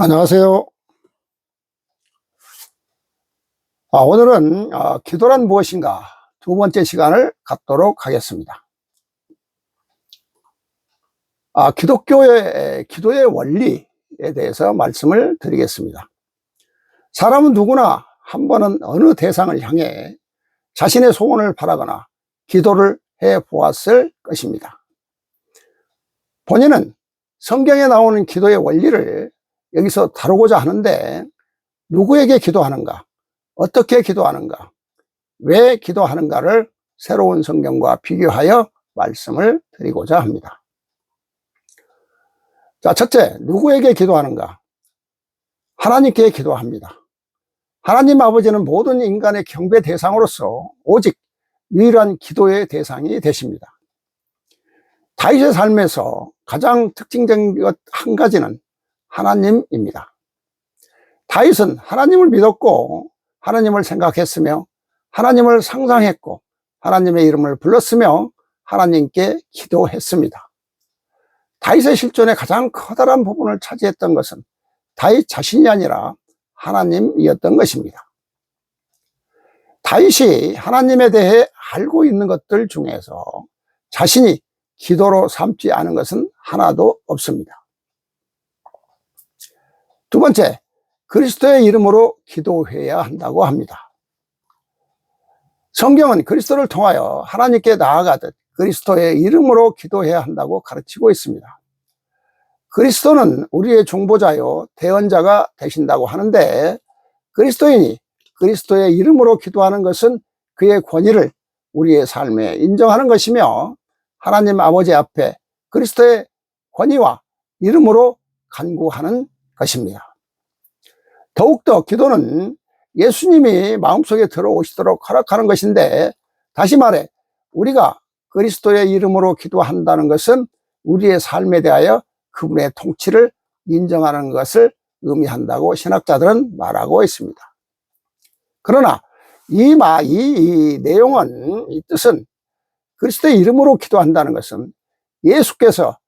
안녕하세요. 오늘은 기도란 무엇인가 두 번째 시간을 갖도록 하겠습니다. 기독교의 기도의 원리에 대해서 말씀을 드리겠습니다. 사람은 누구나 한 번은 어느 대상을 향해 자신의 소원을 바라거나 기도를 해 보았을 것입니다. 본인은 성경에 나오는 기도의 원리를 여기서 다루고자 하는데, 누구에게 기도하는가, 어떻게 기도하는가, 왜 기도하는가를 새로운 성경과 비교하여 말씀을 드리고자 합니다. 자, 첫째, 누구에게 기도하는가? 하나님께 기도합니다. 하나님 아버지는 모든 인간의 경배 대상으로서 오직 유일한 기도의 대상이 되십니다. 다윗의 삶에서 가장 특징적인 것 한 가지는 하나님입니다. 다윗은 하나님을 믿었고 하나님을 생각했으며 하나님을 상상했고 하나님의 이름을 불렀으며 하나님께 기도했습니다. 다윗의 실존의 가장 커다란 부분을 차지했던 것은 다윗 자신이 아니라 하나님이었던 것입니다. 다윗이 하나님에 대해 알고 있는 것들 중에서 자신이 기도로 삼지 않은 것은 하나도 없습니다. 두 번째, 그리스도의 이름으로 기도해야 한다고 합니다. 성경은 그리스도를 통하여 하나님께 나아가듯 그리스도의 이름으로 기도해야 한다고 가르치고 있습니다. 그리스도는 우리의 중보자요 대언자가 되신다고 하는데, 그리스도인이 그리스도의 이름으로 기도하는 것은 그의 권위를 우리의 삶에 인정하는 것이며, 하나님 아버지 앞에 그리스도의 권위와 이름으로 간구하는 것입니다. 더욱더 기도는 예수님이 마음속에 들어오시도록 허락하는 것인데, 다시 말해 우리가 그리스도의 이름으로 기도한다는 것은 우리의 삶에 대하여 그분의 통치를 인정하는 것을 의미한다고 신학자들은 말하고 있습니다. 그러나 이 내용은, 이 뜻은 그리스도의 이름으로 기도한다는 것은 예수께서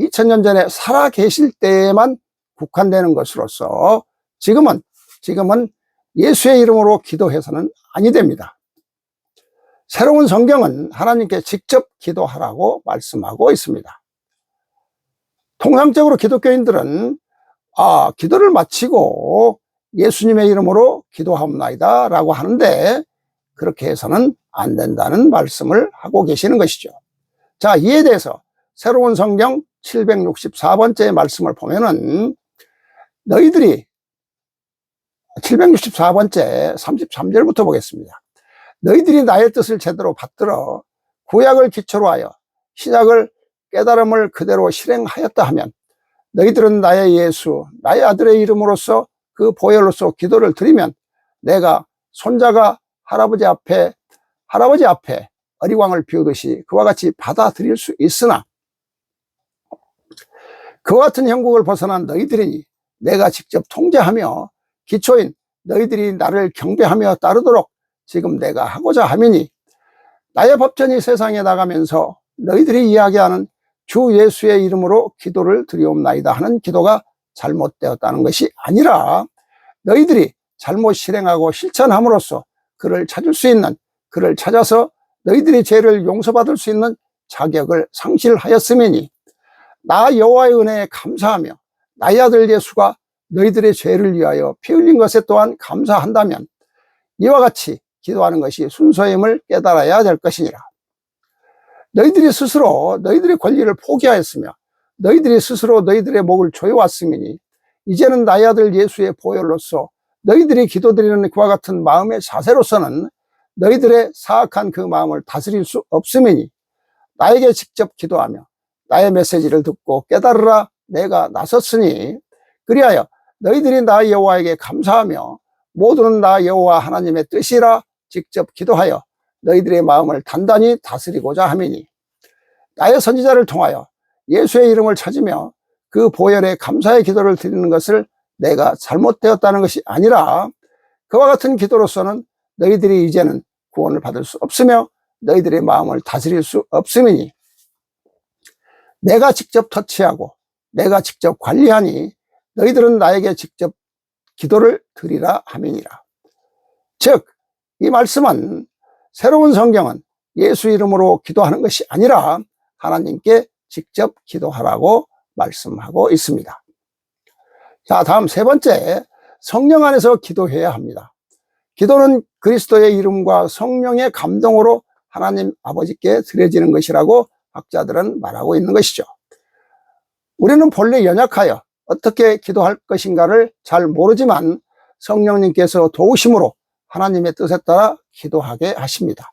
2000년 전에 살아 계실 때에만 국한되는 것으로서 지금은 예수의 이름으로 기도해서는 아니 됩니다. 새로운 성경은 하나님께 직접 기도하라고 말씀하고 있습니다. 통상적으로 기독교인들은 기도를 마치고 예수님의 이름으로 기도하옵나이다 라고 하는데, 그렇게 해서는 안 된다는 말씀을 하고 계시는 것이죠. 자, 이에 대해서 새로운 성경 764번째 말씀을 보면은, 너희들이 764번째 33절부터 보겠습니다. 너희들이 나의 뜻을 제대로 받들어 구약을 기초로 하여 신약을 깨달음을 그대로 실행하였다 하면, 너희들은 나의 예수, 나의 아들의 이름으로써 그 보혈로서 기도를 드리면 내가 손자가 할아버지 앞에 어리광을 피우듯이 그와 같이 받아들일 수 있으나, 그와 같은 형국을 벗어난 너희들이니 내가 직접 통제하며 기초인 너희들이 나를 경배하며 따르도록 지금 내가 하고자 함이니, 나의 법전이 세상에 나가면서 너희들이 이야기하는 주 예수의 이름으로 기도를 드리옵나이다 하는 기도가 잘못되었다는 것이 아니라, 너희들이 잘못 실행하고 실천함으로써 그를 찾을 수 있는, 그를 찾아서 너희들이 죄를 용서받을 수 있는 자격을 상실하였음이니, 나 여호와의 은혜에 감사하며 나의 아들 예수가 너희들의 죄를 위하여 피 흘린 것에 또한 감사한다면 이와 같이 기도하는 것이 순서임을 깨달아야 될 것이니라. 너희들이 스스로 너희들의 권리를 포기하였으며 너희들이 스스로 너희들의 목을 조여왔음이니, 이제는 나의 아들 예수의 보혈로서 너희들이 기도드리는 그와 같은 마음의 자세로서는 너희들의 사악한 그 마음을 다스릴 수 없음이니, 나에게 직접 기도하며 나의 메시지를 듣고 깨달으라. 내가 나섰으니, 그리하여 너희들이 나 여호와에게 감사하며 모두는 나 여호와 하나님의 뜻이라 직접 기도하여 너희들의 마음을 단단히 다스리고자 함이니, 나의 선지자를 통하여 예수의 이름을 찾으며 그 보혈에 감사의 기도를 드리는 것을 내가 잘못되었다는 것이 아니라, 그와 같은 기도로서는 너희들이 이제는 구원을 받을 수 없으며 너희들의 마음을 다스릴 수 없음이니, 내가 직접 터치하고 내가 직접 관리하니 너희들은 나에게 직접 기도를 드리라 함이니라. 즉, 이 말씀은 새로운 성경은 예수 이름으로 기도하는 것이 아니라 하나님께 직접 기도하라고 말씀하고 있습니다. 자, 다음 세 번째, 성령 안에서 기도해야 합니다. 기도는 그리스도의 이름과 성령의 감동으로 하나님 아버지께 드려지는 것이라고 학자들은 말하고 있는 것이죠. 우리는 본래 연약하여 어떻게 기도할 것인가를 잘 모르지만 성령님께서 도우심으로 하나님의 뜻에 따라 기도하게 하십니다.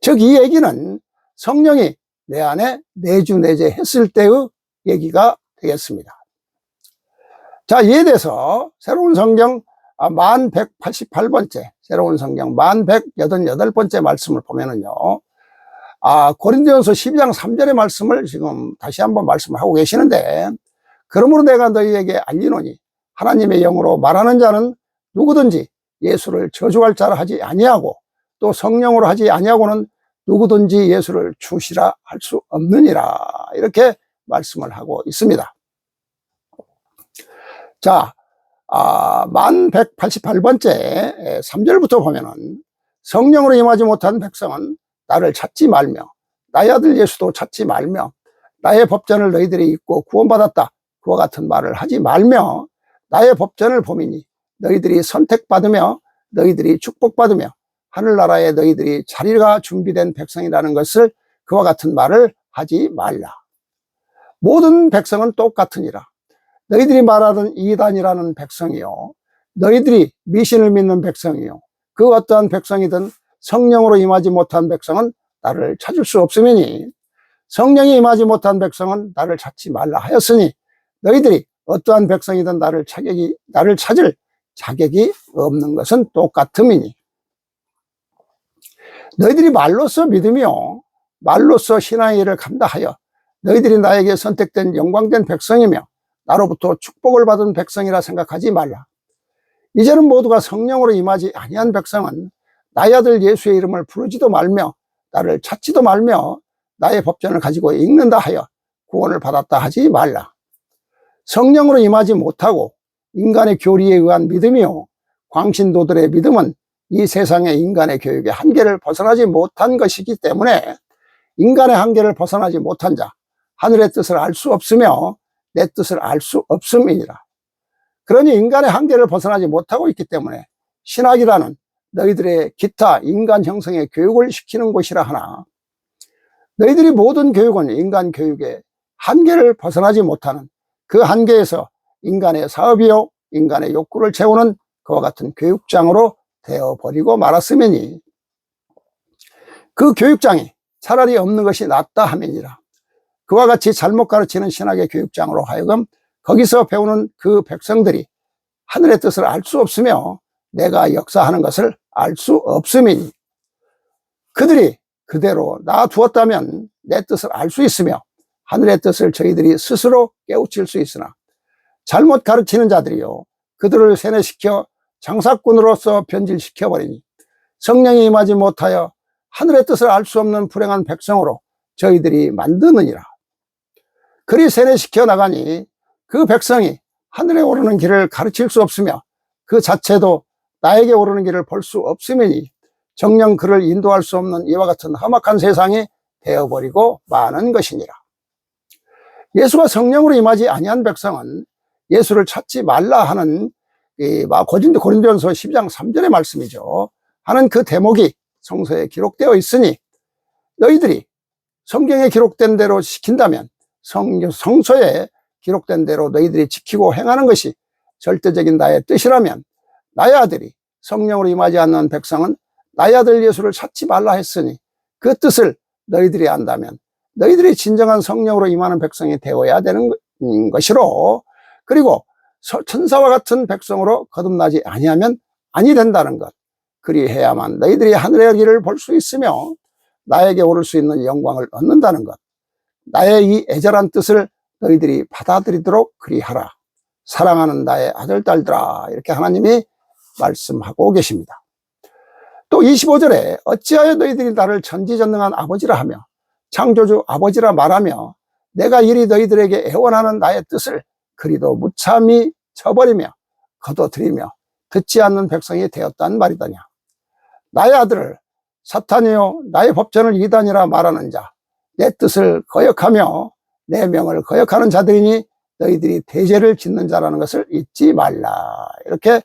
즉, 이 얘기는 성령이 내 안에 내주내재했을 때의 얘기가 되겠습니다. 자, 이에 대해서 새로운 성경 1188번째, 새로운 성경 1188번째 말씀을 보면은요, 고린도전서 12장 3절의 말씀을 지금 다시 한번 말씀하고 계시는데, 그러므로 내가 너희에게 알리노니 하나님의 영으로 말하는 자는 누구든지 예수를 저주할 자라 하지 아니하고 또 성령으로 하지 아니하고는 누구든지 예수를 주시라 할 수 없느니라, 이렇게 말씀을 하고 있습니다. 자, 1188번째 3절부터 보면은 성령으로 임하지 못한 백성은 나를 찾지 말며 나의 아들 예수도 찾지 말며 나의 법전을 너희들이 읽고 구원받았다 그와 같은 말을 하지 말며 나의 법전을 보미니 너희들이 선택받으며 너희들이 축복받으며 하늘나라에 너희들이 자리가 준비된 백성이라는 것을 그와 같은 말을 하지 말라. 모든 백성은 똑같으니라. 너희들이 말하던 이단이라는 백성이요, 너희들이 미신을 믿는 백성이요, 그 어떠한 백성이든 성령으로 임하지 못한 백성은 나를 찾을 수 없으니 성령이 임하지 못한 백성은 나를 찾지 말라 하였으니 너희들이 어떠한 백성이든 나를 찾을 자격이 없는 것은 똑같음이니 너희들이 말로써 믿으며 말로써 신앙의 일을 감당하여 너희들이 나에게 선택된 영광된 백성이며 나로부터 축복을 받은 백성이라 생각하지 말라. 이제는 모두가 성령으로 임하지 아니한 백성은 나의 아들 예수의 이름을 부르지도 말며 나를 찾지도 말며 나의 법전을 가지고 읽는다 하여 구원을 받았다 하지 말라. 성령으로 임하지 못하고 인간의 교리에 의한 믿음이요, 광신도들의 믿음은 이 세상의 인간의 교육의 한계를 벗어나지 못한 것이기 때문에 인간의 한계를 벗어나지 못한 자, 하늘의 뜻을 알 수 없으며 내 뜻을 알 수 없음이니라. 그러니 인간의 한계를 벗어나지 못하고 있기 때문에 신학이라는 너희들의 기타 인간 형성의 교육을 시키는 곳이라 하나, 너희들이 모든 교육은 인간 교육의 한계를 벗어나지 못하는 그 한계에서 인간의 사업이요 인간의 욕구를 채우는 그와 같은 교육장으로 되어버리고 말았으니 그 교육장이 차라리 없는 것이 낫다 하면이라. 그와 같이 잘못 가르치는 신학의 교육장으로 하여금 거기서 배우는 그 백성들이 하늘의 뜻을 알 수 없으며 내가 역사하는 것을 알 수 없음이니 그들이 그대로 놔두었다면 내 뜻을 알 수 있으며 하늘의 뜻을 저희들이 스스로 깨우칠 수 있으나 잘못 가르치는 자들이요 그들을 세뇌시켜 장사꾼으로서 변질시켜버리니 성령이 임하지 못하여 하늘의 뜻을 알 수 없는 불행한 백성으로 저희들이 만드느니라. 그리 세뇌시켜 나가니 그 백성이 하늘에 오르는 길을 가르칠 수 없으며 그 자체도 나에게 오르는 길을 볼 수 없으니 정녕 그를 인도할 수 없는 이와 같은 험악한 세상이 되어버리고 마는 것이니라. 예수가 성령으로 임하지 아니한 백성은 예수를 찾지 말라 하는 고린도전서 12장 3절의 말씀이죠. 하는 그 대목이 성서에 기록되어 있으니 너희들이 성경에 기록된 대로 지킨다면 성서에 기록된 대로 너희들이 지키고 행하는 것이 절대적인 나의 뜻이라면 나의 아들이 성령으로 임하지 않는 백성은 나의 아들 예수를 찾지 말라 했으니 그 뜻을 너희들이 안다면 너희들이 진정한 성령으로 임하는 백성이 되어야 되는 것이로, 그리고 천사와 같은 백성으로 거듭나지 아니하면 아니 된다는 것, 그리해야만 너희들이 하늘의 길을 볼 수 있으며 나에게 오를 수 있는 영광을 얻는다는 것, 나의 이 애절한 뜻을 너희들이 받아들이도록 그리하라. 사랑하는 나의 아들 딸들아, 이렇게 하나님이 말씀하고 계십니다. 또 25절에 어찌하여 너희들이 나를 전지전능한 아버지라 하며 창조주 아버지라 말하며 내가 이리 너희들에게 애원하는 나의 뜻을 그리도 무참히 쳐버리며 거둬들이며 듣지 않는 백성이 되었단 말이더냐. 나의 아들을 사탄이요 나의 법전을 이단이라 말하는 자, 내 뜻을 거역하며 내 명을 거역하는 자들이니 너희들이 대죄를 짓는 자라는 것을 잊지 말라. 이렇게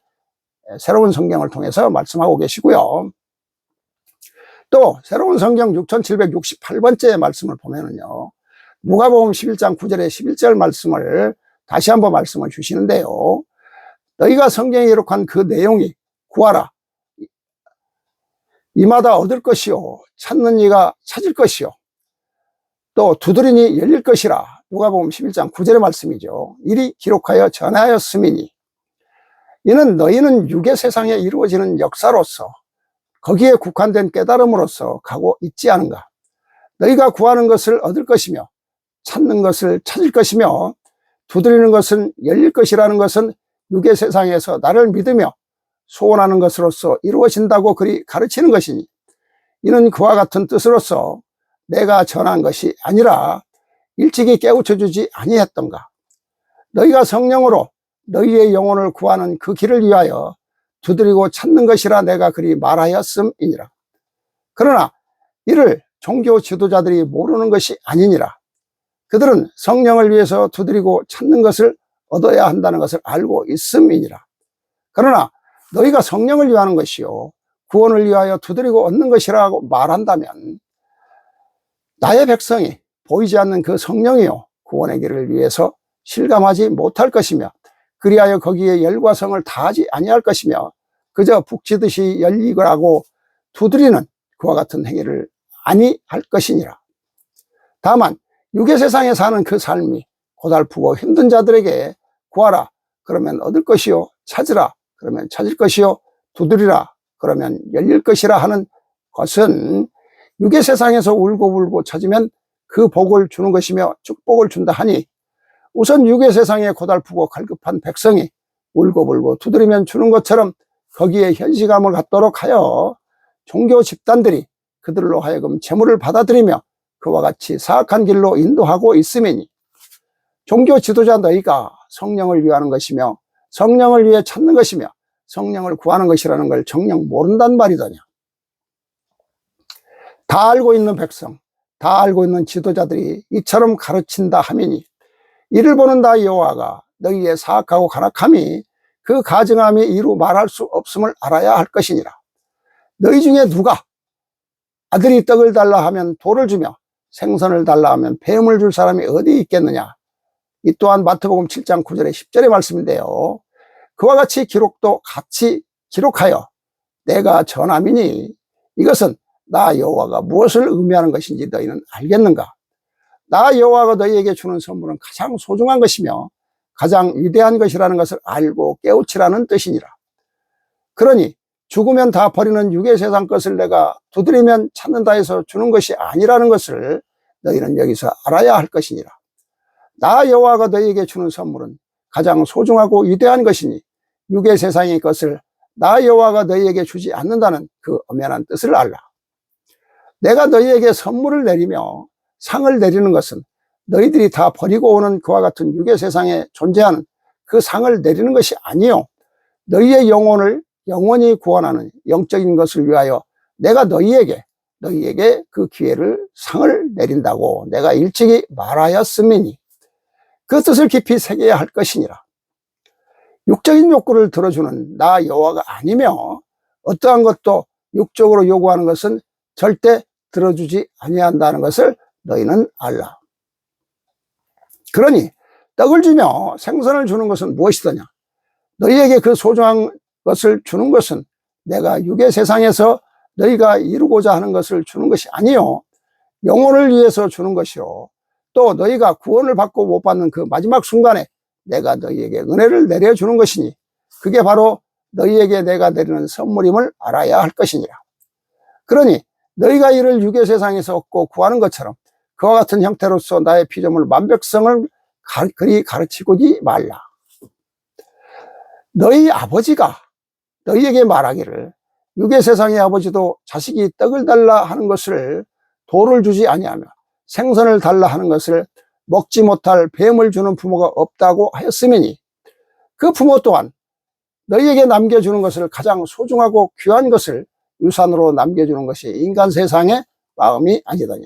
새로운 성경을 통해서 말씀하고 계시고요. 또 새로운 성경 6768번째 말씀을 보면은요, 누가복음 11장 9절에 11절 말씀을 다시 한번 말씀을 주시는데요, 너희가 성경에 기록한 그 내용이 구하라, 이마다 얻을 것이요 찾는 이가 찾을 것이요 또 두드리니 열릴 것이라. 누가복음 11장 9절의 말씀이죠. 이리 기록하여 전하였음이니, 이는 너희는 육의 세상에 이루어지는 역사로서 거기에 국한된 깨달음으로서 가고 있지 않은가. 너희가 구하는 것을 얻을 것이며 찾는 것을 찾을 것이며 두드리는 것은 열릴 것이라는 것은 육의 세상에서 나를 믿으며 소원하는 것으로서 이루어진다고 그리 가르치는 것이니, 이는 그와 같은 뜻으로서 내가 전한 것이 아니라 일찍이 깨우쳐 주지 아니했던가. 너희가 성령으로 너희의 영혼을 구하는 그 길을 위하여 두드리고 찾는 것이라 내가 그리 말하였음이니라. 그러나 이를 종교 지도자들이 모르는 것이 아니니라. 그들은 성령을 위해서 두드리고 찾는 것을 얻어야 한다는 것을 알고 있음이니라. 그러나 너희가 성령을 위하는 것이요 구원을 위하여 두드리고 얻는 것이라고 말한다면, 나의 백성이 보이지 않는 그 성령이요 구원의 길을 위해서 실감하지 못할 것이며 그리하여 거기에 열과 성을 다하지 아니할 것이며 그저 북치듯이 열리고 두드리는 그와 같은 행위를 아니할 것이니라. 다만 육의 세상에 사는 그 삶이 고달프고 힘든 자들에게 구하라 그러면 얻을 것이요 찾으라 그러면 찾을 것이요 두드리라 그러면 열릴 것이라 하는 것은, 육의 세상에서 울고불고 찾으면 그 복을 주는 것이며 축복을 준다 하니, 우선 육의 세상에 고달프고 갈급한 백성이 울고불고 두드리면 주는 것처럼 거기에 현시감을 갖도록 하여 종교 집단들이 그들로 하여금 재물을 받아들이며 그와 같이 사악한 길로 인도하고 있음이니, 종교 지도자 너희가 성령을 위하는 것이며 성령을 위해 찾는 것이며 성령을 구하는 것이라는 걸 정녕 모른단 말이더냐. 다 알고 있는 백성, 다 알고 있는 지도자들이 이처럼 가르친다 하미니, 이를 보는 나 여호와가 너희의 사악하고 간악함이 그 가증함이 이루 말할 수 없음을 알아야 할 것이니라. 너희 중에 누가 아들이 떡을 달라 하면 돌을 주며 생선을 달라 하면 뱀을 줄 사람이 어디 있겠느냐. 이 또한 마태복음 7장 9절에 10절의 말씀인데요, 그와 같이 기록도 같이 기록하여 내가 전함이니 이것은 나 여호와가 무엇을 의미하는 것인지 너희는 알겠는가. 나 여호와가 너희에게 주는 선물은 가장 소중한 것이며 가장 위대한 것이라는 것을 알고 깨우치라는 뜻이니라. 그러니 죽으면 다 버리는 육의 세상 것을 내가 두드리면 찾는다 해서 주는 것이 아니라는 것을 너희는 여기서 알아야 할 것이니라. 나 여호와가 너희에게 주는 선물은 가장 소중하고 위대한 것이니 육의 세상의 것을 나 여호와가 너희에게 주지 않는다는 그 엄연한 뜻을 알라. 내가 너희에게 선물을 내리며 상을 내리는 것은 너희들이 다 버리고 오는 그와 같은 육의 세상에 존재하는 그 상을 내리는 것이 아니요 너희의 영혼을 영원히 구원하는 영적인 것을 위하여 내가 너희에게 그 기회를 상을 내린다고 내가 일찍이 말하였음이니 그 뜻을 깊이 새겨야 할 것이니라. 육적인 욕구를 들어주는 나 여호와가 아니며 어떠한 것도 육적으로 요구하는 것은 절대 들어주지 아니한다는 것을 너희는 알라. 그러니 떡을 주며 생선을 주는 것은 무엇이더냐. 너희에게 그 소중한 것을 주는 것은 내가 육의 세상에서 너희가 이루고자 하는 것을 주는 것이 아니요 영혼을 위해서 주는 것이요 또 너희가 구원을 받고 못 받는 그 마지막 순간에 내가 너희에게 은혜를 내려주는 것이니 그게 바로 너희에게 내가 내리는 선물임을 알아야 할 것이니라. 그러니 너희가 이를 육의 세상에서 얻고 구하는 것처럼 그와 같은 형태로서 나의 피조물 만백성을 그리 가르치고지 말라. 너희 아버지가 너희에게 말하기를 육의 세상의 아버지도 자식이 떡을 달라 하는 것을 돌을 주지 아니하며 생선을 달라 하는 것을 먹지 못할 뱀을 주는 부모가 없다고 하였음이니 그 부모 또한 너희에게 남겨주는 것을 가장 소중하고 귀한 것을 유산으로 남겨주는 것이 인간 세상의 마음이 아니더냐.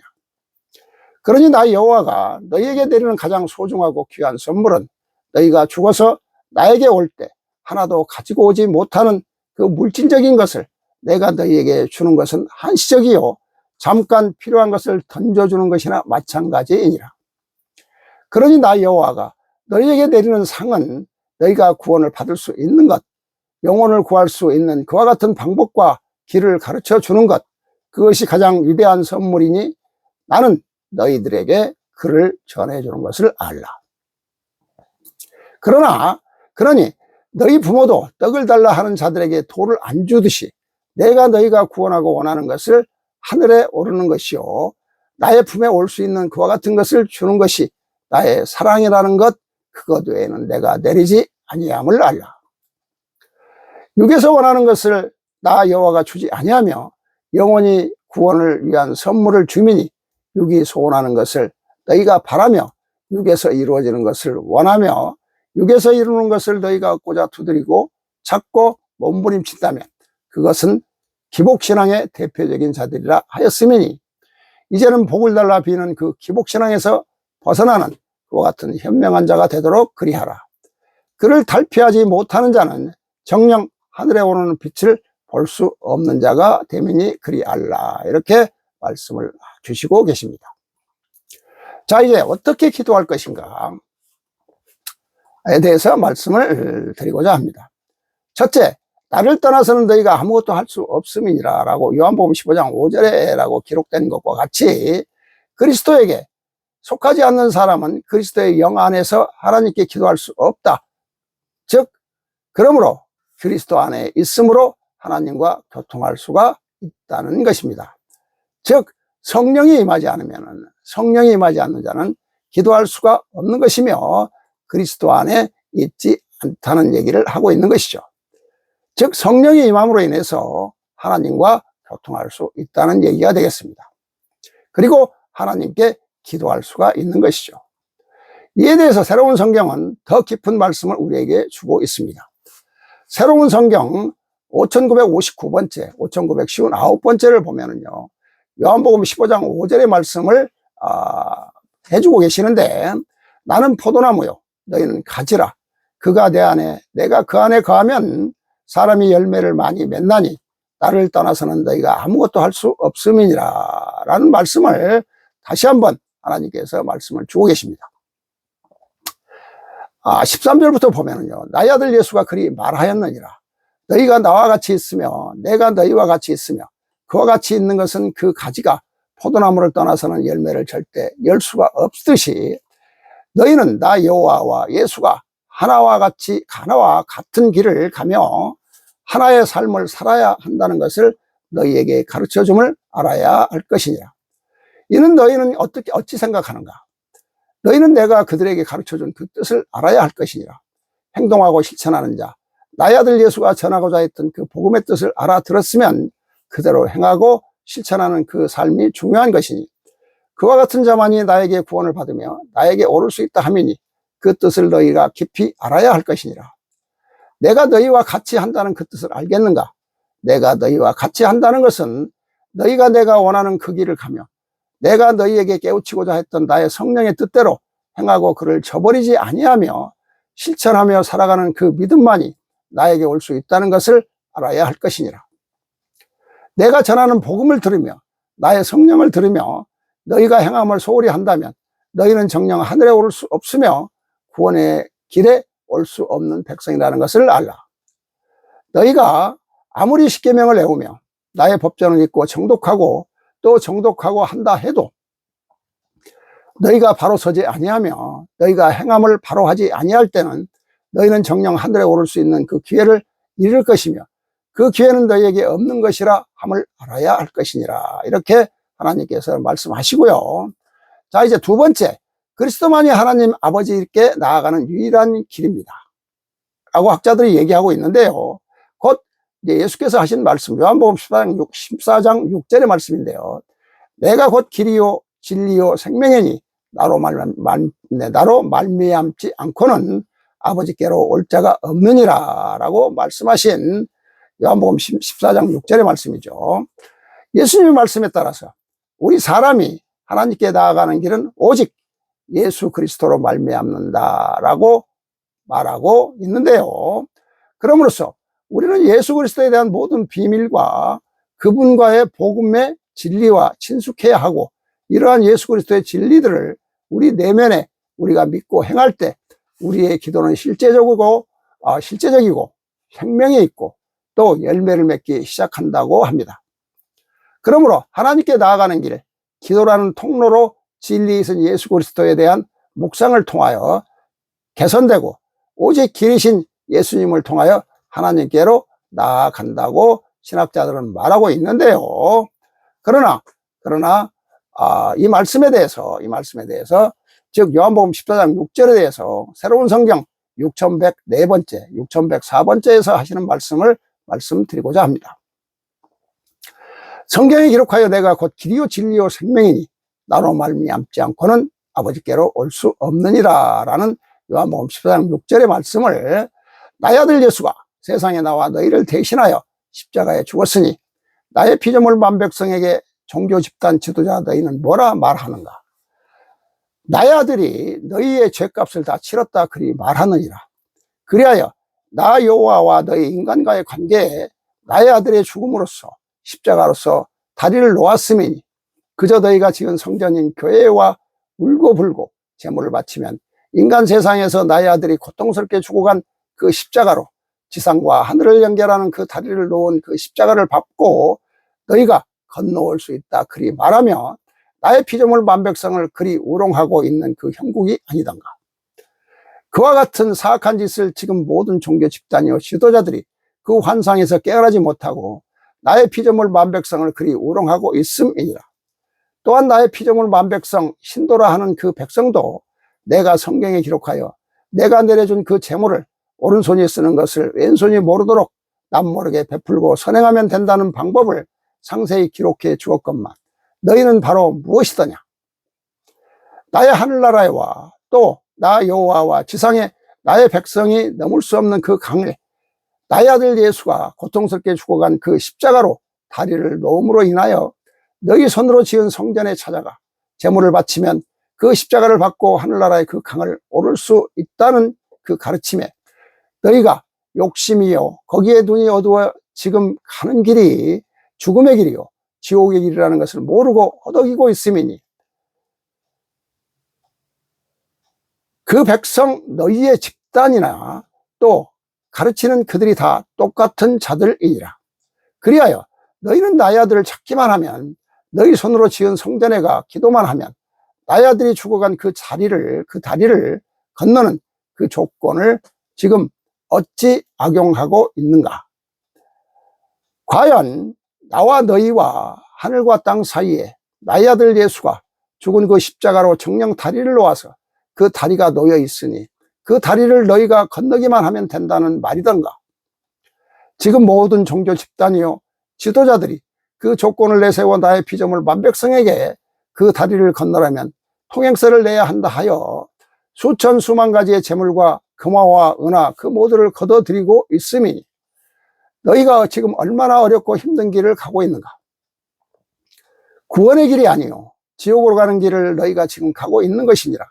그러니 나 여호와가 너희에게 내리는 가장 소중하고 귀한 선물은 너희가 죽어서 나에게 올 때 하나도 가지고 오지 못하는 그 물질적인 것을 내가 너희에게 주는 것은 한시적이요 잠깐 필요한 것을 던져주는 것이나 마찬가지이니라. 그러니 나 여호와가 너희에게 내리는 상은 너희가 구원을 받을 수 있는 것, 영혼을 구할 수 있는 그와 같은 방법과 길을 가르쳐 주는 것, 그것이 가장 위대한 선물이니 나는 너희들에게 그를 전해주는 것을 알라. 그러니 너희 부모도 떡을 달라 하는 자들에게 돌을 안 주듯이 내가 너희가 구원하고 원하는 것을 하늘에 오르는 것이요 나의 품에 올 수 있는 그와 같은 것을 주는 것이 나의 사랑이라는 것, 그것 외에는 내가 내리지 아니함을 알라. 육에서 원하는 것을 나 여호와가 주지 아니하며 영원히 구원을 위한 선물을 주미니 육이 소원하는 것을 너희가 바라며 육에서 이루어지는 것을 원하며 육에서 이루는 것을 너희가 얻고자 두드리고 찾고 몸부림친다면 그것은 기복신앙의 대표적인 자들이라 하였으니 이제는 복을 달라 비는 그 기복신앙에서 벗어나는 그와 같은 현명한 자가 되도록 그리하라. 그를 달피하지 못하는 자는 정녕 하늘에 오르는 빛을 볼 수 없는 자가 되미니 그리알라. 이렇게 말씀을 주시고 계십니다. 자, 이제 어떻게 기도할 것인가에 대해서 말씀을 드리고자 합니다. 첫째, 나를 떠나서는 너희가 아무것도 할 수 없음이니라 라고 요한복음 15장 5절에 라고 기록된 것과 같이 그리스도에게 속하지 않는 사람은 그리스도의 영 안에서 하나님께 기도할 수 없다. 즉 그러므로 그리스도 안에 있으므로 하나님과 교통할 수가 있다는 것입니다. 즉 성령이 임하지 않는 자는 기도할 수가 없는 것이며 그리스도 안에 있지 않다는 얘기를 하고 있는 것이죠. 즉 성령이 임함으로 인해서 하나님과 교통할 수 있다는 얘기가 되겠습니다. 그리고 하나님께 기도할 수가 있는 것이죠. 이에 대해서 새로운 성경은 더 깊은 말씀을 우리에게 주고 있습니다. 새로운 성경 5959번째, 5959번째를 보면은요, 요한복음 15장 5절의 말씀을 해주고 계시는데, 나는 포도나무요, 너희는 가지라. 그가 내 안에, 내가 그 안에 거하면 사람이 열매를 많이 맺나니 나를 떠나서는 너희가 아무것도 할 수 없음이니라 라는 말씀을 다시 한번 하나님께서 말씀을 주고 계십니다. 13절부터 보면은요, 나의 아들 예수가 그리 말하였느니라. 너희가 나와 같이 있으며 내가 너희와 같이 있으며 그와 같이 있는 것은 그 가지가 포도나무를 떠나서는 열매를 절대 열 수가 없듯이 너희는 나 여호와와 예수가 하나와 같은 길을 가며 하나의 삶을 살아야 한다는 것을 너희에게 가르쳐 줌을 알아야 할 것이니라. 이는 너희는 어찌 생각하는가? 너희는 내가 그들에게 가르쳐 준 그 뜻을 알아야 할 것이니라. 행동하고 실천하는 자, 나의 아들 예수가 전하고자 했던 그 복음의 뜻을 알아들었으면 그대로 행하고 실천하는 그 삶이 중요한 것이니 그와 같은 자만이 나에게 구원을 받으며 나에게 오를 수 있다 하미니 그 뜻을 너희가 깊이 알아야 할 것이니라. 내가 너희와 같이 한다는 그 뜻을 알겠는가? 내가 너희와 같이 한다는 것은 너희가 내가 원하는 그 길을 가며 내가 너희에게 깨우치고자 했던 나의 성령의 뜻대로 행하고 그를 저버리지 아니하며 실천하며 살아가는 그 믿음만이 나에게 올 수 있다는 것을 알아야 할 것이니라. 내가 전하는 복음을 들으며 나의 성령을 들으며 너희가 행함을 소홀히 한다면 너희는 정녕 하늘에 오를 수 없으며 구원의 길에 올 수 없는 백성이라는 것을 알라. 너희가 아무리 십계명을 외우며 나의 법전을 읽고 정독하고 또 정독하고 한다 해도 너희가 바로 서지 아니하며 너희가 행함을 바로 하지 아니할 때는 너희는 정녕 하늘에 오를 수 있는 그 기회를 잃을 것이며 그 기회는 너희에게 없는 것이라 함을 알아야 할 것이니라. 이렇게 하나님께서 말씀하시고요. 자, 이제 두 번째, 그리스도만이 하나님 아버지께 나아가는 유일한 길입니다 라고 학자들이 얘기하고 있는데요, 곧 이제 예수께서 하신 말씀, 요한복음 14장 6절의 말씀인데요, 내가 곧 길이요 진리요 생명이니 나로 말미암지 않고는 아버지께로 올 자가 없느니라 라고 말씀하신 요한복음 14장 6절의 말씀이죠. 예수님의 말씀에 따라서 우리 사람이 하나님께 나아가는 길은 오직 예수 그리스도로 말미암는다라고 말하고 있는데요. 그럼으로써 우리는 예수 그리스도에 대한 모든 비밀과 그분과의 복음의 진리와 친숙해야 하고, 이러한 예수 그리스도의 진리들을 우리 내면에 우리가 믿고 행할 때 우리의 기도는 실제적이고 생명이 있고 또 열매를 맺기 시작한다고 합니다. 그러므로 하나님께 나아가는 길, 기도라는 통로로 진리이신 예수 그리스도에 대한 묵상을 통하여 개선되고 오직 길이신 예수님을 통하여 하나님께로 나아간다고 신학자들은 말하고 있는데요. 그러나 이 말씀에 대해서 즉 요한복음 14장 6절에 대해서 새로운 성경 6104번째, 6104번째에서 하시는 말씀을 말씀드리고자 합니다. 성경에 기록하여 내가 곧 길이요 진리요 생명이니 나로 말미암지 않고는 아버지께로 올 수 없느니라 라는 요한복음 14장 6절의 말씀을 나의 아들 예수가 세상에 나와 너희를 대신하여 십자가에 죽었으니 나의 피조물 만백성에게 종교 집단 지도자 너희는 뭐라 말하는가? 나의 아들이 너희의 죄값을 다 치렀다 그리 말하느니라. 그리하여 나 여호와와 너희 인간과의 관계에 나의 아들의 죽음으로써 십자가로서 다리를 놓았으니 그저 너희가 지은 성전인 교회와 울고불고 제물을 바치면 인간 세상에서 나의 아들이 고통스럽게 죽어간 그 십자가로 지상과 하늘을 연결하는 그 다리를 놓은 그 십자가를 밟고 너희가 건너올 수 있다 그리 말하며 나의 피조물 만백성을 그리 우롱하고 있는 그 형국이 아니던가. 그와 같은 사악한 짓을 지금 모든 종교 집단이요 지도자들이 그 환상에서 깨어나지 못하고 나의 피조물 만백성을 그리 우롱하고 있음이니라. 또한 나의 피조물 만백성 신도라 하는 그 백성도 내가 성경에 기록하여 내가 내려준 그 재물을 오른손이 쓰는 것을 왼손이 모르도록 남모르게 베풀고 선행하면 된다는 방법을 상세히 기록해 주었건만 너희는 바로 무엇이더냐? 나의 하늘나라와 또 나 여호와와 지상에 나의 백성이 넘을 수 없는 그 강을 나의 아들 예수가 고통스럽게 죽어간 그 십자가로 다리를 놓음으로 인하여 너희 손으로 지은 성전에 찾아가 제물을 바치면 그 십자가를 받고 하늘나라의 그 강을 오를 수 있다는 그 가르침에 너희가 욕심이요 거기에 눈이 어두워 지금 가는 길이 죽음의 길이요 지옥의 길이라는 것을 모르고 허덕이고 있음이니 그 백성 너희의 집단이나 또 가르치는 그들이 다 똑같은 자들이니라. 그리하여 너희는 나의 아들을 찾기만 하면 너희 손으로 지은 성전에 가 기도만 하면 나의 아들이 죽어간 그 다리를 건너는 그 조건을 지금 어찌 악용하고 있는가? 과연 나와 너희와 하늘과 땅 사이에 나의 아들 예수가 죽은 그 십자가로 정령 다리를 놓아서 그 다리가 놓여 있으니 그 다리를 너희가 건너기만 하면 된다는 말이던가? 지금 모든 종교 집단이요 지도자들이 그 조건을 내세워 나의 피조물 만백성에게 그 다리를 건너려면 통행세를 내야 한다 하여 수천 수만 가지의 재물과 금화와 은화 그 모두를 거둬들이고 있으니 너희가 지금 얼마나 어렵고 힘든 길을 가고 있는가? 구원의 길이 아니요 지옥으로 가는 길을 너희가 지금 가고 있는 것이니라.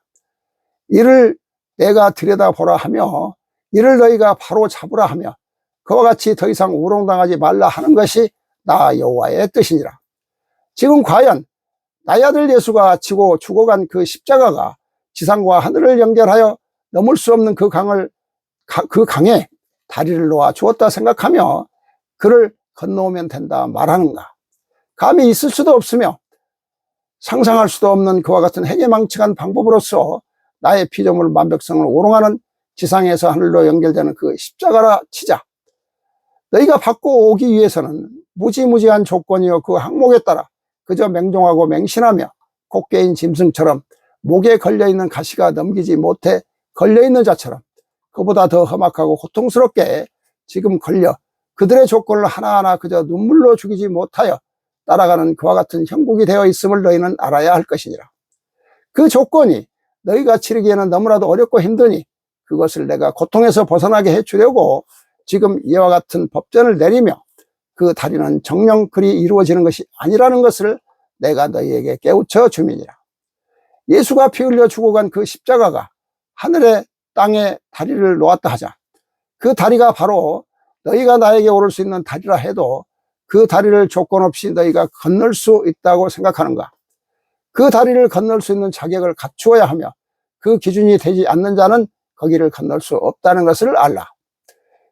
이를 내가 들여다보라 하며 이를 너희가 바로 잡으라 하며 그와 같이 더 이상 우롱당하지 말라 하는 것이 나 여호와의 뜻이니라. 지금 과연 나의 아들 예수가 지고 죽어간 그 십자가가 지상과 하늘을 연결하여 넘을 수 없는 그 강에 다리를 놓아 주었다 생각하며 그를 건너오면 된다 말하는가? 감히 있을 수도 없으며 상상할 수도 없는 그와 같은 해괴망측한 방법으로서 나의 피조물 만백성을 우롱하는 지상에서 하늘로 연결되는 그 십자가라 치자. 너희가 받고 오기 위해서는 무지무지한 조건이요 그 항목에 따라 그저 맹종하고 맹신하며 곡개인 짐승처럼 목에 걸려있는 가시가 넘기지 못해 걸려있는 자처럼 그보다 더 험악하고 고통스럽게 지금 걸려 그들의 조건을 하나하나 그저 눈물로 죽이지 못하여 따라가는 그와 같은 형국이 되어 있음을 너희는 알아야 할 것이니라. 그 조건이 너희가 치르기에는 너무나도 어렵고 힘드니 그것을 내가 고통에서 벗어나게 해주려고 지금 이와 같은 법전을 내리며 그 다리는 정령 그리 이루어지는 것이 아니라는 것을 내가 너희에게 깨우쳐 주미니라. 예수가 피 흘려 죽어간 그 십자가가 하늘에 땅에 다리를 놓았다 하자. 그 다리가 바로 너희가 나에게 오를 수 있는 다리라 해도 그 다리를 조건 없이 너희가 건널 수 있다고 생각하는가? 그 다리를 건널 수 있는 자격을 갖추어야 하며 그 기준이 되지 않는 자는 거기를 건널 수 없다는 것을 알라.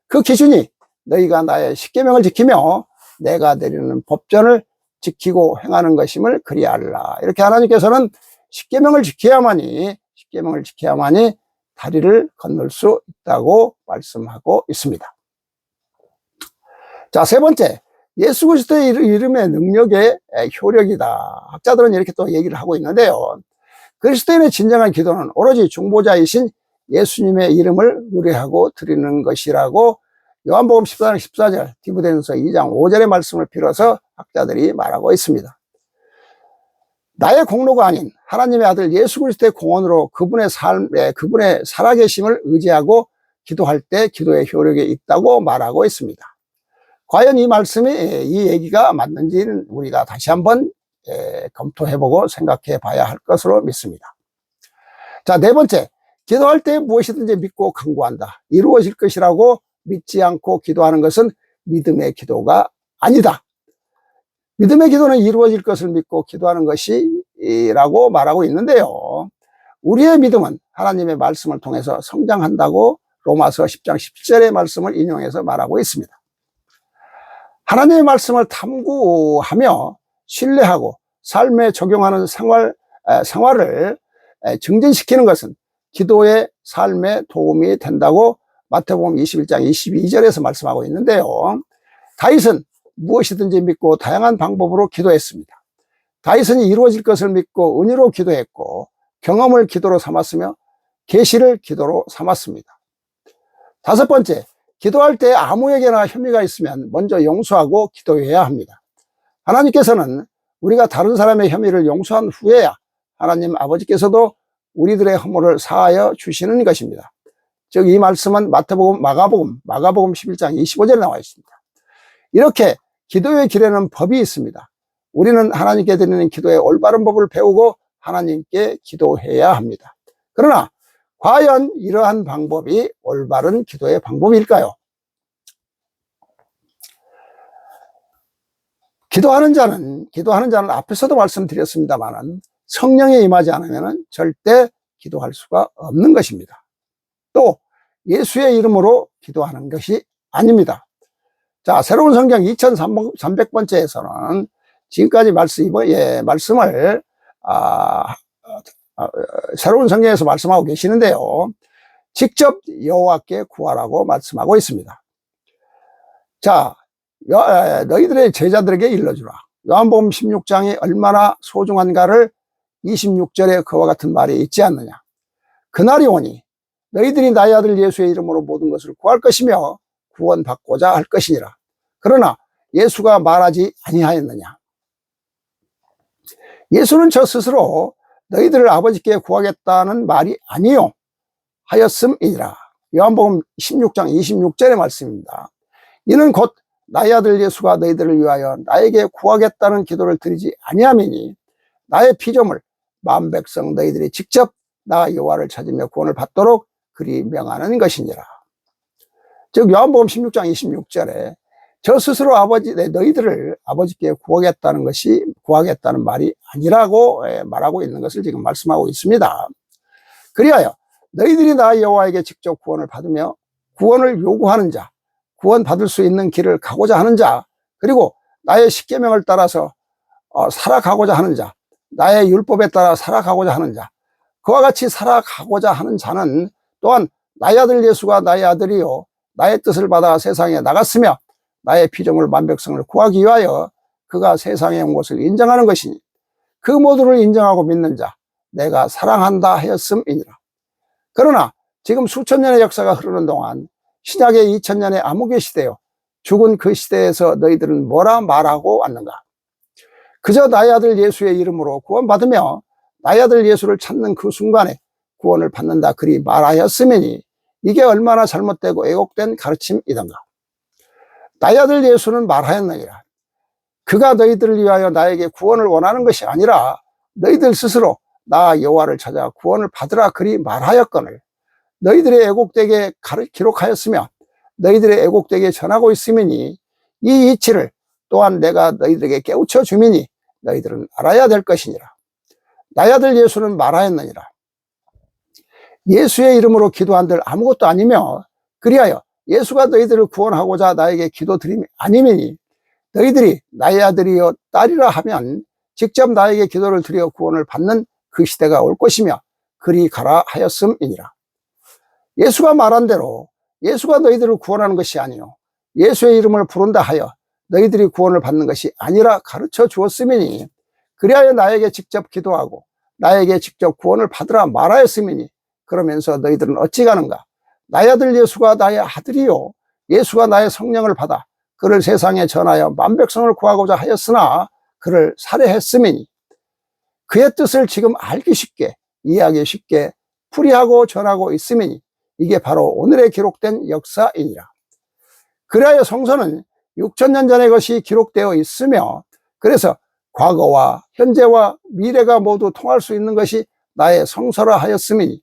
그 기준이 너희가 나의 십계명을 지키며 내가 내리는 법전을 지키고 행하는 것임을 그리 알라. 이렇게 하나님께서는 십계명을 지켜야만이 다리를 건널 수 있다고 말씀하고 있습니다. 자, 세 번째, 예수 그리스도의 이름의 능력의 효력이다. 학자들은 이렇게 또 얘기를 하고 있는데요. 그리스도인의 진정한 기도는 오로지 중보자이신 예수님의 이름을 의뢰하고 드리는 것이라고 요한복음 14장 14절, 디모데전서 2장 5절의 말씀을 빌어서 학자들이 말하고 있습니다. 나의 공로가 아닌 하나님의 아들 예수 그리스도의 공헌으로 그분의 살아계심을 의지하고 기도할 때 기도의 효력이 있다고 말하고 있습니다. 과연 이 말씀이, 이 얘기가 맞는지는 우리가 다시 한번 검토해보고 생각해 봐야 할 것으로 믿습니다. 자, 네 번째, 기도할 때 무엇이든지 믿고 간구한다. 이루어질 것이라고 믿지 않고 기도하는 것은 믿음의 기도가 아니다. 믿음의 기도는 이루어질 것을 믿고 기도하는 것이라고 말하고 있는데요. 우리의 믿음은 하나님의 말씀을 통해서 성장한다고 로마서 10장 17절의 말씀을 인용해서 말하고 있습니다. 하나님의 말씀을 탐구하며 신뢰하고 삶에 적용하는 생활을 증진시키는 것은 기도의 삶에 도움이 된다고 마태복음 21장 22절에서 말씀하고 있는데요. 다윗은 무엇이든지 믿고 다양한 방법으로 기도했습니다. 다윗은 이루어질 것을 믿고 은혜로 기도했고 경험을 기도로 삼았으며 계시를 기도로 삼았습니다. 다섯 번째, 기도할 때 아무에게나 혐의가 있으면 먼저 용서하고 기도해야 합니다. 하나님께서는 우리가 다른 사람의 혐의를 용서한 후에야 하나님 아버지께서도 우리들의 허물을 사하여 주시는 것입니다. 즉 이 말씀은 마가복음 11장 25절에 나와 있습니다. 이렇게 기도의 길에는 법이 있습니다. 우리는 하나님께 드리는 기도의 올바른 법을 배우고 하나님께 기도해야 합니다. 그러나 과연 이러한 방법이 올바른 기도의 방법일까요? 기도하는 자는 앞에서도 말씀드렸습니다만 성령에 임하지 않으면 절대 기도할 수가 없는 것입니다. 또 예수의 이름으로 기도하는 것이 아닙니다. 자, 새로운 성경 2300번째에서는 지금까지 말씀을 새로운 성경에서 말씀하고 계시는데요. 직접 여호와께 구하라고 말씀하고 있습니다. 자, 너희들의 제자들에게 일러주라. 요한복음 16장이 얼마나 소중한가를 26절에 그와 같은 말이 있지 않느냐. 그날이 오니 너희들이 나의 아들 예수의 이름으로 모든 것을 구할 것이며 구원받고자 할 것이니라. 그러나 예수가 말하지 아니하였느냐. 예수는 저 스스로 너희들을 아버지께 구하겠다는 말이 아니요 하였음이니라. 요한복음 16장 26절의 말씀입니다. 이는 곧 나의 아들 예수가 너희들을 위하여 나에게 구하겠다는 기도를 드리지 아니함이니 나의 피조물 만 백성 너희들이 직접 나 여호와를 찾으며 구원을 받도록 그리 명하는 것이니라. 즉 요한복음 16장 26절에 저 스스로 너희들을 아버지께 구하겠다는 말이 아니라고 말하고 있는 것을 지금 말씀하고 있습니다. 그리하여 너희들이 나 여호와에게 직접 구원을 받으며 구원을 요구하는 자, 구원 받을 수 있는 길을 가고자 하는 자, 그리고 나의 십계명을 따라서 살아가고자 하는 자, 나의 율법에 따라 살아가고자 하는 자, 그와 같이 살아가고자 하는 자는 또한 나의 아들 예수가 나의 아들이요 나의 뜻을 받아 세상에 나갔으며 나의 피조물 만백성을 구하기 위하여 그가 세상에 온 것을 인정하는 것이니 그 모두를 인정하고 믿는 자 내가 사랑한다 하였음이니라. 그러나 지금 수천 년의 역사가 흐르는 동안 신약의 2000년의 암흑의 시대요 죽은 그 시대에서 너희들은 뭐라 말하고 왔는가? 그저 나의 아들 예수의 이름으로 구원받으며 나의 아들 예수를 찾는 그 순간에 구원을 받는다 그리 말하였으니 이게 얼마나 잘못되고 왜곡된 가르침이던가. 나의 아들 예수는 말하였느니라. 그가 너희들을 위하여 나에게 구원을 원하는 것이 아니라 너희들 스스로 나 여호와를 찾아 구원을 받으라 그리 말하였거늘 너희들의 왜곡되게 기록하였으며 너희들의 왜곡되게 전하고 있으니 이 이치를 또한 내가 너희들에게 깨우쳐 주미니 너희들은 알아야 될 것이니라. 나의 아들 예수는 말하였느니라. 예수의 이름으로 기도한들 아무것도 아니며 그리하여 예수가 너희들을 구원하고자 나에게 기도드림이 아니니 너희들이 나의 아들이여 딸이라 하면 직접 나에게 기도를 드려 구원을 받는 그 시대가 올 것이며 그리 가라 하였음이니라. 예수가 말한 대로 예수가 너희들을 구원하는 것이 아니요 예수의 이름을 부른다 하여 너희들이 구원을 받는 것이 아니라 가르쳐 주었음이니 그리하여 나에게 직접 기도하고 나에게 직접 구원을 받으라 말하였음이니 그러면서 너희들은 어찌 가는가. 나의 아들 예수가 나의 아들이요 예수가 나의 성령을 받아 그를 세상에 전하여 만백성을 구하고자 하였으나 그를 살해했음이니 그의 뜻을 지금 알기 쉽게 이해하기 쉽게 풀이하고 전하고 있음이니 이게 바로 오늘에 기록된 역사이니라. 그리하여 성서는 6,000년 전의 것이 기록되어 있으며 그래서 과거와 현재와 미래가 모두 통할 수 있는 것이 나의 성서라 하였음이니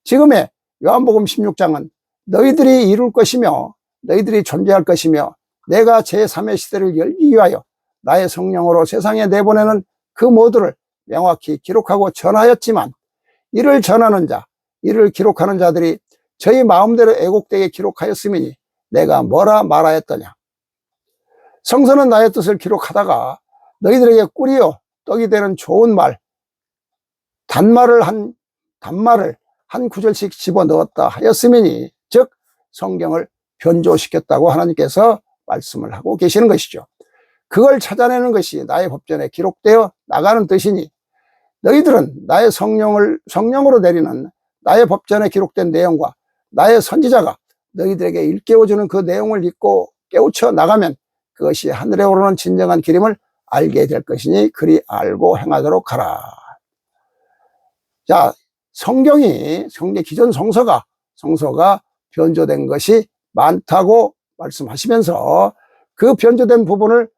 지금의 요한복음 16장은 너희들이 이룰 것이며 너희들이 존재할 것이며 내가 제3의 시대를 열기 위하여 나의 성령으로 세상에 내보내는 그 모두를 명확히 기록하고 전하였지만 이를 전하는 자, 이를 기록하는 자들이 저희 마음대로 왜곡되게 기록하였음이니 내가 뭐라 말하였더냐. 성서는 나의 뜻을 기록하다가 너희들에게 꿀이요 떡이 되는 좋은 말, 단말을 한 구절씩 집어넣었다 하였음이니 즉 성경을 변조시켰다고 하나님께서 말씀을 하고 계시는 것이죠. 그걸 찾아내는 것이 나의 법전에 기록되어 나가는 뜻이니 너희들은 나의 성령으로 내리는 나의 법전에 기록된 내용과 나의 선지자가 너희들에게 일깨워주는 그 내용을 읽고 깨우쳐 나가면 그것이 하늘에 오르는 진정한 기림을 알게 될 것이니 그리 알고 행하도록 하라. 자, 기존 성서가 변조된 것이 많다고 말씀하시면서 그 변조된 부분을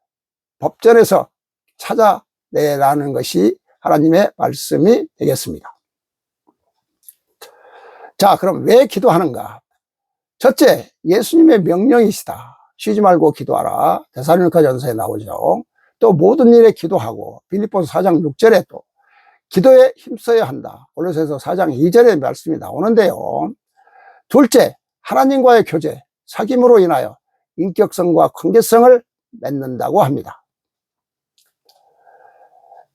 법전에서 찾아내라는 것이 하나님의 말씀이 되겠습니다. 자, 그럼 왜 기도하는가? 첫째, 예수님의 명령이시다. 쉬지 말고 기도하라. 데살로니가전서에 나오죠. 또 모든 일에 기도하고 빌립보서 4장 6절에 또 기도에 힘써야 한다. 골로새서 4장 2절에 말씀이 나오는데요. 둘째, 하나님과의 교제, 사귐으로 인하여 인격성과 관계성을 맺는다고 합니다.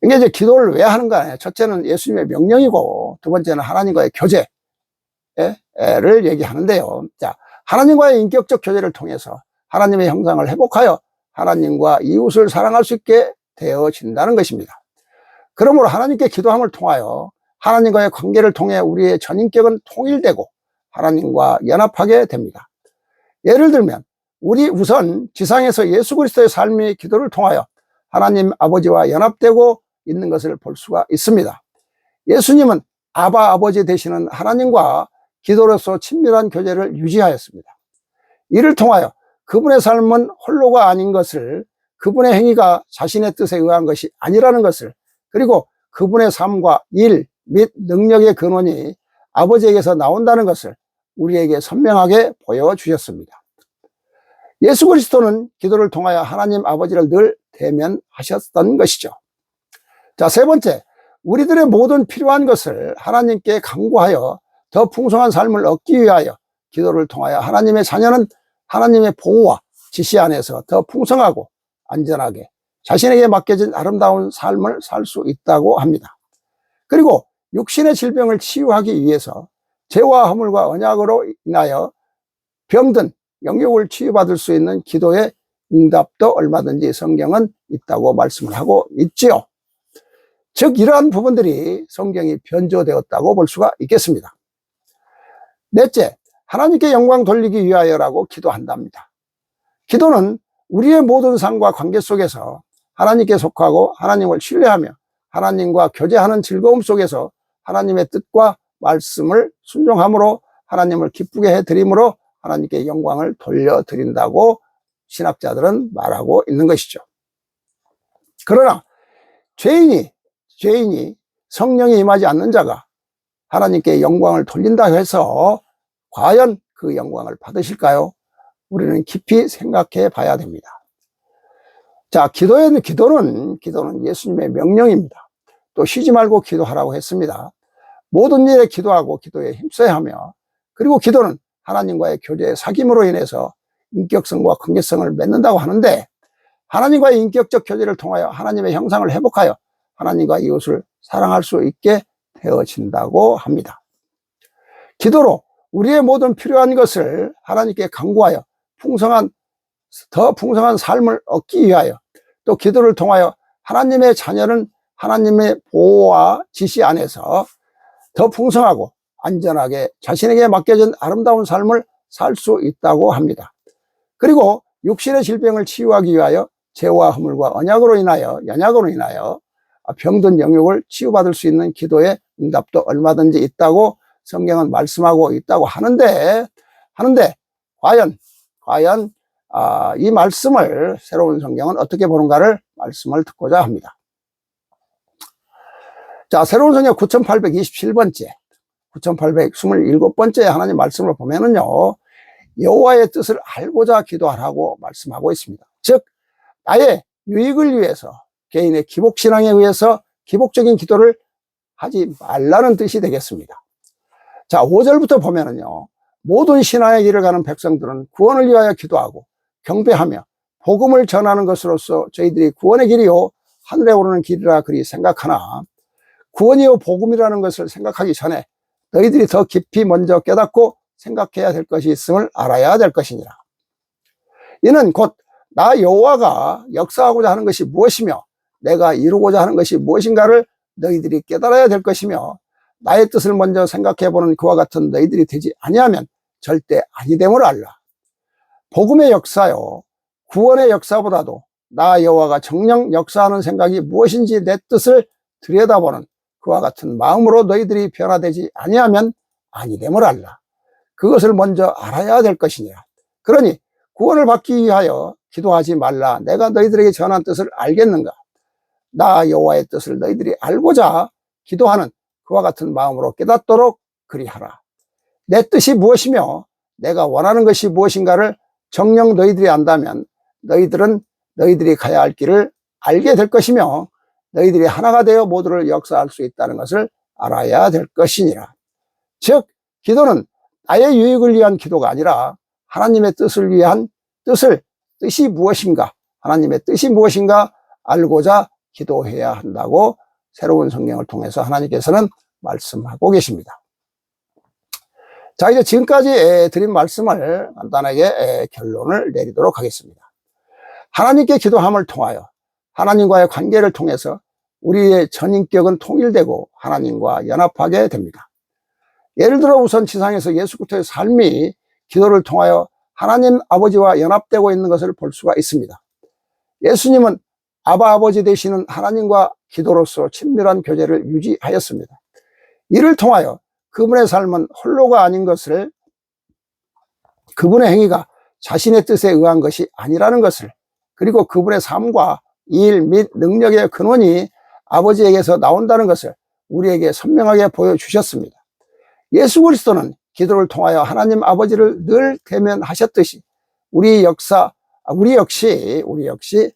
이게 이제 기도를 왜 하는가? 첫째는 예수님의 명령이고 두 번째는 하나님과의 교제를 얘기하는데요. 자, 하나님과의 인격적 교제를 통해서 하나님의 형상을 회복하여 하나님과 이웃을 사랑할 수 있게 되어진다는 것입니다. 그러므로 하나님께 기도함을 통하여 하나님과의 관계를 통해 우리의 전인격은 통일되고 하나님과 연합하게 됩니다. 예를 들면 우리 우선 지상에서 예수 그리스도의 삶이 기도를 통하여 하나님 아버지와 연합되고 있는 것을 볼 수가 있습니다. 예수님은 아바 아버지 되시는 하나님과 기도로서 친밀한 교제를 유지하였습니다. 이를 통하여 그분의 삶은 홀로가 아닌 것을, 그분의 행위가 자신의 뜻에 의한 것이 아니라는 것을, 그리고 그분의 삶과 일 및 능력의 근원이 아버지에게서 나온다는 것을 우리에게 선명하게 보여주셨습니다. 예수 그리스도는 기도를 통하여 하나님 아버지를 늘 대면하셨던 것이죠. 자, 세 번째, 우리들의 모든 필요한 것을 하나님께 간구하여 더 풍성한 삶을 얻기 위하여 기도를 통하여 하나님의 자녀는 하나님의 보호와 지시 안에서 더 풍성하고 안전하게 자신에게 맡겨진 아름다운 삶을 살 수 있다고 합니다. 그리고 육신의 질병을 치유하기 위해서 죄와 허물과 언약으로 인하여 병든 영육을 치유받을 수 있는 기도의 응답도 얼마든지 성경은 있다고 말씀을 하고 있지요. 즉 이러한 부분들이 성경이 변조되었다고 볼 수가 있겠습니다. 넷째, 하나님께 영광 돌리기 위하여라고 기도한답니다. 기도는 우리의 모든 삶과 관계 속에서 하나님께 속하고 하나님을 신뢰하며 하나님과 교제하는 즐거움 속에서 하나님의 뜻과 말씀을 순종함으로 하나님을 기쁘게 해드림으로 하나님께 영광을 돌려드린다고 신학자들은 말하고 있는 것이죠. 그러나 죄인이 성령이 임하지 않는 자가 하나님께 영광을 돌린다 해서 과연 그 영광을 받으실까요? 우리는 깊이 생각해 봐야 됩니다. 자, 기도는 예수님의 명령입니다. 또 쉬지 말고 기도하라고 했습니다. 모든 일에 기도하고 기도에 힘써야 하며, 그리고 기도는 하나님과의 교제의 사귐으로 인해서 인격성과 관계성을 맺는다고 하는데, 하나님과의 인격적 교제를 통하여 하나님의 형상을 회복하여 하나님과 이웃을 사랑할 수 있게 되어진다고 합니다. 기도로 우리의 모든 필요한 것을 하나님께 간구하여 더 풍성한 삶을 얻기 위하여, 또 기도를 통하여 하나님의 자녀는 하나님의 보호와 지시 안에서 더 풍성하고 안전하게 자신에게 맡겨진 아름다운 삶을 살 수 있다고 합니다. 그리고 육신의 질병을 치유하기 위하여 죄와 허물과 연약으로 인하여 병든 영역을 치유받을 수 있는 기도의 응답도 얼마든지 있다고 성경은 말씀하고 있다고 하는데 과연 이 말씀을 새로운 성경은 어떻게 보는가를 말씀을 듣고자 합니다. 자, 새로운 성경 9827번째 9827번째 하나님 말씀을 보면은요, 여호와의 뜻을 알고자 기도하라고 말씀하고 있습니다. 즉 나의 유익을 위해서, 개인의 기복신앙에 의해서 기복적인 기도를 하지 말라는 뜻이 되겠습니다. 자, 5절부터 보면은요, 모든 신앙의 길을 가는 백성들은 구원을 위하여 기도하고 경배하며 복음을 전하는 것으로서 저희들이 구원의 길이요 하늘에 오르는 길이라 그리 생각하나, 구원이요 복음이라는 것을 생각하기 전에 너희들이 더 깊이 먼저 깨닫고 생각해야 될 것이 있음을 알아야 될 것이니라. 이는 곧 나 여호와가 역사하고자 하는 것이 무엇이며 내가 이루고자 하는 것이 무엇인가를 너희들이 깨달아야 될 것이며, 나의 뜻을 먼저 생각해보는 그와 같은 너희들이 되지 아니하면 절대 아니됨을 알라. 복음의 역사요 구원의 역사보다도 나 여호와가 정녕 역사하는 생각이 무엇인지 내 뜻을 들여다보는 그와 같은 마음으로 너희들이 변화되지 아니하면 아니됨을 알라. 그것을 먼저 알아야 될 것이니라. 그러니 구원을 받기 위하여 기도하지 말라. 내가 너희들에게 전한 뜻을 알겠는가? 나 여호와의 뜻을 너희들이 알고자 기도하는 그와 같은 마음으로 깨닫도록 그리하라. 내 뜻이 무엇이며 내가 원하는 것이 무엇인가를 정녕 너희들이 안다면 너희들은 너희들이 가야 할 길을 알게 될 것이며 너희들이 하나가 되어 모두를 역사할 수 있다는 것을 알아야 될 것이니라. 즉 기도는 나의 유익을 위한 기도가 아니라 하나님의 뜻을 위한 뜻이 무엇인가, 하나님의 뜻이 무엇인가 알고자 기도해야 한다고 새로운 성경을 통해서 하나님께서는 말씀하고 계십니다. 자, 이제 지금까지 드린 말씀을 간단하게 결론을 내리도록 하겠습니다. 하나님께 기도함을 통하여 하나님과의 관계를 통해서 우리의 전인격은 통일되고 하나님과 연합하게 됩니다. 예를 들어 우선 지상에서 예수 그리스도의 삶이 기도를 통하여 하나님 아버지와 연합되고 있는 것을 볼 수가 있습니다. 예수님은 아바 아버지 되시는 하나님과 기도로서 친밀한 교제를 유지하였습니다. 이를 통하여 그분의 삶은 홀로가 아닌 것을, 그분의 행위가 자신의 뜻에 의한 것이 아니라는 것을, 그리고 그분의 삶과 일 및 능력의 근원이 아버지에게서 나온다는 것을 우리에게 선명하게 보여주셨습니다. 예수 그리스도는 기도를 통하여 하나님 아버지를 늘 대면하셨듯이 우리 역시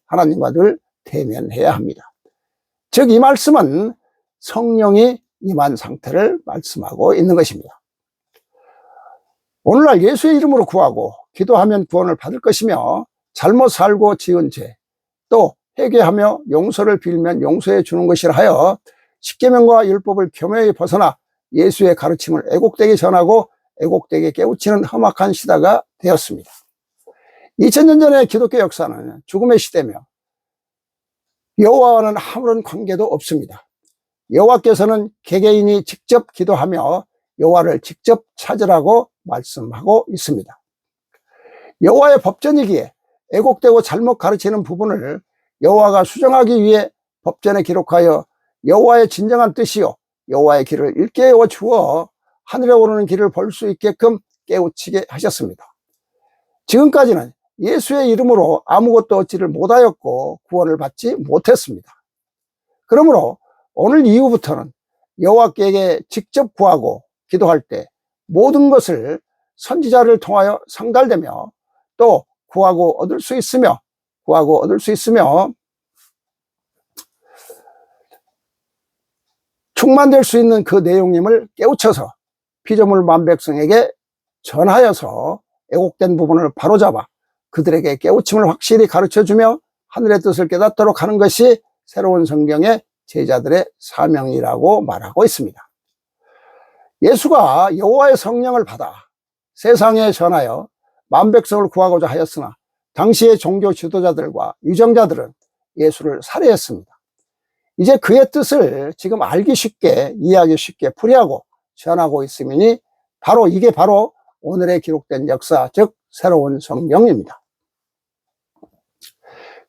하나님과 늘 대면해야 합니다. 즉 이 말씀은 성령이 임한 상태를 말씀하고 있는 것입니다. 오늘날 예수의 이름으로 구하고 기도하면 구원을 받을 것이며, 잘못 살고 지은 죄, 또 회개하며 용서를 빌면 용서해 주는 것이라 하여 십계명과 율법을 교묘히 벗어나 예수의 가르침을 애곡되게 전하고 애곡되게 깨우치는 험악한 시대가 되었습니다. 2000년 전의 기독교 역사는 죽음의 시대며 여호와와는 아무런 관계도 없습니다. 여호와께서는 개개인이 직접 기도하며 여호와를 직접 찾으라고 말씀하고 있습니다. 여호와의 법전이기에 애곡되고 잘못 가르치는 부분을 여호와가 수정하기 위해 법전에 기록하여 여호와의 진정한 뜻이요 여호와의 길을 일깨워 주어 하늘에 오르는 길을 볼 수 있게끔 깨우치게 하셨습니다. 지금까지는 예수의 이름으로 아무것도 얻지를 못하였고 구원을 받지 못했습니다. 그러므로 오늘 이후부터는 여호와께 직접 구하고 기도할 때 모든 것을 선지자를 통하여 상달되며 또 구하고 얻을 수 있으며 충만될 수 있는 그 내용임을 깨우쳐서 피조물 만백성에게 전하여서 왜곡된 부분을 바로잡아 그들에게 깨우침을 확실히 가르쳐주며 하늘의 뜻을 깨닫도록 하는 것이 새로운 성경의 제자들의 사명이라고 말하고 있습니다. 예수가 여호와의 성령을 받아 세상에 전하여 만백성을 구하고자 하였으나 당시의 종교 지도자들과 유정자들은 예수를 살해했습니다. 이제 그의 뜻을 지금 알기 쉽게, 이해하기 쉽게 풀이하고 전하고 있으니 이게 바로 오늘의 기록된 역사, 즉 새로운 성경입니다.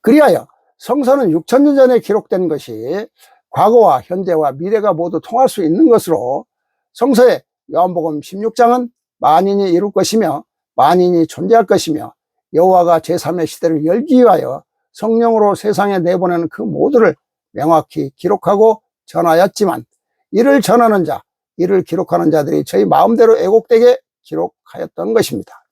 그리하여 성서는 6,000년 전에 기록된 것이 과거와 현재와 미래가 모두 통할 수 있는 것으로 성서의 요한복음 16장은 만인이 이룰 것이며 만인이 존재할 것이며 여호와가 제3의 시대를 열기 위하여 성령으로 세상에 내보내는 그 모두를 명확히 기록하고 전하였지만 이를 전하는 자, 이를 기록하는 자들이 저희 마음대로 왜곡되게 기록하였던 것입니다.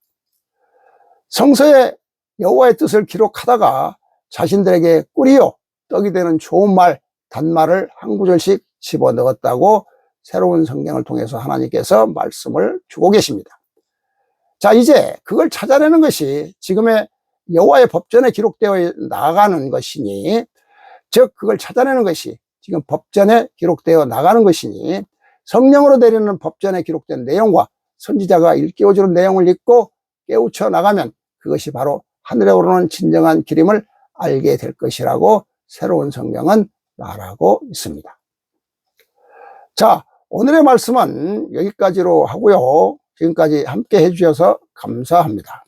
성서에 여호와의 뜻을 기록하다가 자신들에게 꿀이요 떡이 되는 좋은 말, 단말을 한 구절씩 집어넣었다고 새로운 성경을 통해서 하나님께서 말씀을 주고 계십니다. 자, 이제 그걸 찾아내는 것이 지금의 여호와의 법전에 기록되어 나가는 것이니, 즉 그걸 찾아내는 것이 지금 법전에 기록되어 나가는 것이니 성령으로 내리는 법전에 기록된 내용과 선지자가 일깨워주는 내용을 읽고 깨우쳐 나가면 그것이 바로 하늘에 오르는 진정한 길임을 알게 될 것이라고 새로운 성경은 말하고 있습니다. 자, 오늘의 말씀은 여기까지로 하고요. 지금까지 함께 해주셔서 감사합니다.